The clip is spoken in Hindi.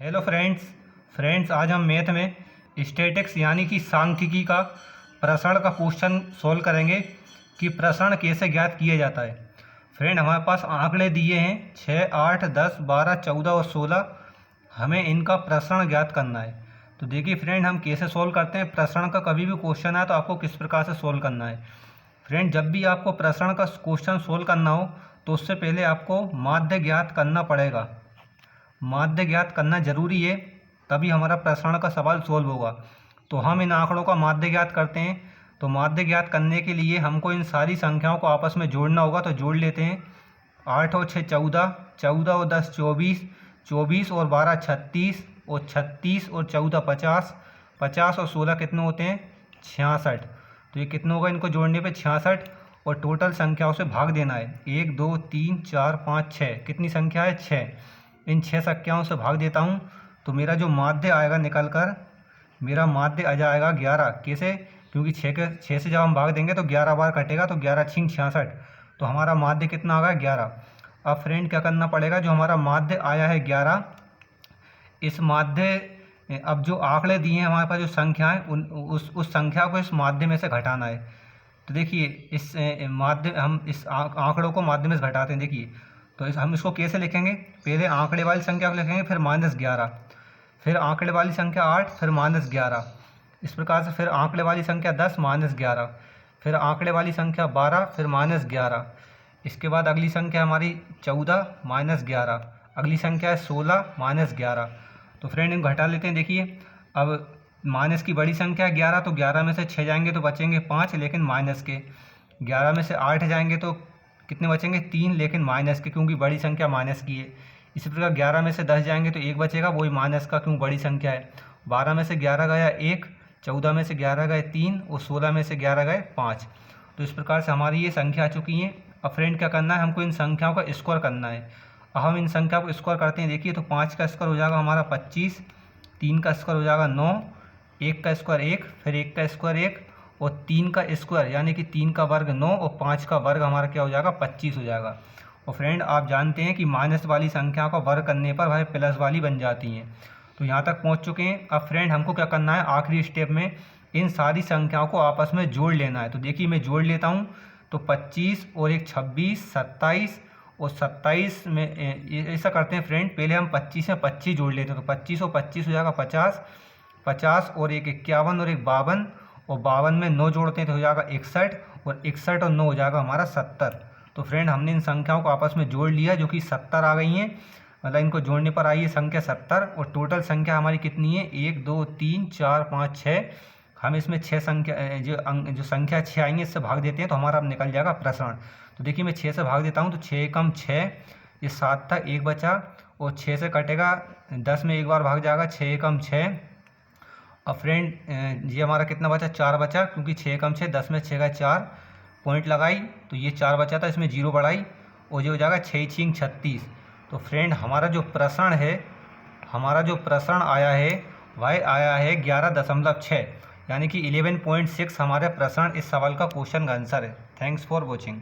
हेलो फ्रेंड्स आज हम मैथ में स्टैटिक्स यानी कि सांख्यिकी का प्रसरण का क्वेश्चन सोल्व करेंगे कि प्रसरण कैसे ज्ञात किया जाता है। फ्रेंड हमारे पास आंकड़े दिए हैं 6, 8, 10, 12, 14 और 16। हमें इनका प्रसरण ज्ञात करना है। तो देखिए फ्रेंड हम कैसे सोल्व करते हैं। प्रसरण का कभी भी क्वेश्चन आए तो आपको किस प्रकार से सोल्व करना है। फ्रेंड जब भी आपको प्रसरण का क्वेश्चन सोल्व करना हो तो उससे पहले आपको माध्य ज्ञात करना पड़ेगा। माध्य ज्ञात करना जरूरी है, तभी हमारा प्रसरण का सवाल सोल्व होगा। तो हम इन आंकड़ों का माध्य ज्ञात करते हैं। तो माध्य ज्ञात करने के लिए हमको इन सारी संख्याओं को आपस में जोड़ना होगा। तो जोड़ लेते हैं। 8 और 6 14, 14 और 10 24, 24 और 12 36 और 36 और 14 50, 50 और 16 कितने होते हैं 66। तो ये कितने होगा, इनको जोड़ने पे 66 और टोटल संख्याओं से भाग देना है। 1 2 3 4 5 6, कितनी संख्या है 6। इन 6 संख्याओं से भाग देता हूँ तो मेरा जो माध्य आएगा निकल कर, मेरा माध्य आ जाएगा 11। कैसे? क्योंकि 6 से जब हम भाग देंगे तो 11 बार कटेगा, तो 11 6 66। तो हमारा माध्य कितना आ गया 11। अब फ्रेंड क्या करना पड़ेगा, जो हमारा माध्य आया है 11, इस माध्य अब जो आंकड़े दिए हैं हमारे पास जो संख्या है उस संख्या को इस माध्य में से घटाना है। तो देखिए इस माध्य हम इस आंकड़ों को माध्य में से घटाते हैं। देखिए तो हम इसको कैसे लिखेंगे, पहले आंकड़े वाली संख्या को लिखेंगे, फिर -11, फिर आंकड़े वाली संख्या 8, फिर -11। इस प्रकार से फिर आंकड़े वाली संख्या 10 -11, फिर आंकड़े वाली संख्या 12, फिर -11। इसके बाद अगली संख्या हमारी 14 -11, अगली संख्या है 16 -11। तो फ्रेंड इनको घटा लेते हैं। देखिए अब माइनस की बड़ी संख्या है 11, तो 11 में से 6 जाएंगे तो बचेंगे 5, लेकिन माइनस के। 11 में से 8 जाएंगे तो कितने बचेंगे 3, लेकिन माइनस के, क्योंकि बड़ी संख्या माइनस की है। इसी प्रकार 11 में से 10 जाएंगे तो 1 बचेगा, वही माइनस का, क्यों बड़ी संख्या है। 12 में से 11 गया 1, 14 में से 11 गए 3 और 16 में से 11 गए 5। तो इस प्रकार से हमारी ये संख्या आ चुकी हैं। अब फ्रेंड क्या करना है, हमको इन संख्याओं का स्क्वायर करना है। अब हम इन संख्या को स्क्वायर करते हैं। देखिए तो 5 का स्क्वायर हो जाएगा हमारा 25, 3 का स्क्वायर हो जाएगा 9, 1 का स्क्वायर 1, फिर 1 का स्क्वायर 1 और 3 का स्क्वायर यानी कि 3 का वर्ग 9 और 5 का वर्ग हमारा क्या हो जाएगा 25 हो जाएगा। और फ्रेंड आप जानते हैं कि माइनस वाली संख्या का वर्ग करने पर वह प्लस वाली बन जाती हैं। तो यहाँ तक पहुँच चुके हैं। अब फ्रेंड हमको क्या करना है, आखिरी स्टेप में इन सारी संख्याओं को आपस में जोड़ लेना है। तो देखिए मैं जोड़ लेता हूँ। तो 25 और 1 26, 27 और 27 में ऐसा करते हैं फ्रेंड, पहले हम 25 में 25 जोड़ लेते हैं। तो 25 और 25 हो जाएगा 50, 50 और 1 51 और 1 52 और 52 में 9 जोड़ते हैं तो हो जाएगा 61 और 61 और 9 हो जाएगा हमारा 70। तो फ्रेंड हमने इन संख्याओं को आपस में जोड़ लिया जो कि 70 आ गई हैं। मतलब इनको जोड़ने पर आई है संख्या 70 और टोटल संख्या हमारी कितनी है 1 2 3 4 5 6। हम इसमें 6 संख्या जो संख्या 6 आएंगे इससे भाग देते हैं तो हमारा अब निकल जाएगा प्रसरण। तो देखिए मैं 6 से भाग देता हूँ तो 6 एकम 6, ये 7 था 1 बचा और 6 से कटेगा 10 में एक बार भाग जाएगा 6 एकम 6। अब फ्रेंड ये हमारा कितना बचा 4 बचा, क्योंकि 6 एकम 6, 10 में 6 का 4 पॉइंट लगाई तो ये 4 बचा था, इसमें 0 बढ़ाई और ये हो जाएगा 6 6 36। तो फ्रेंड हमारा जो प्रसरण है, हमारा जो प्रसरण आया है वह आया है 11.6 यानी कि 11.6 हमारे प्रसरण इस सवाल का क्वेश्चन का आंसर है। Thanks for watching.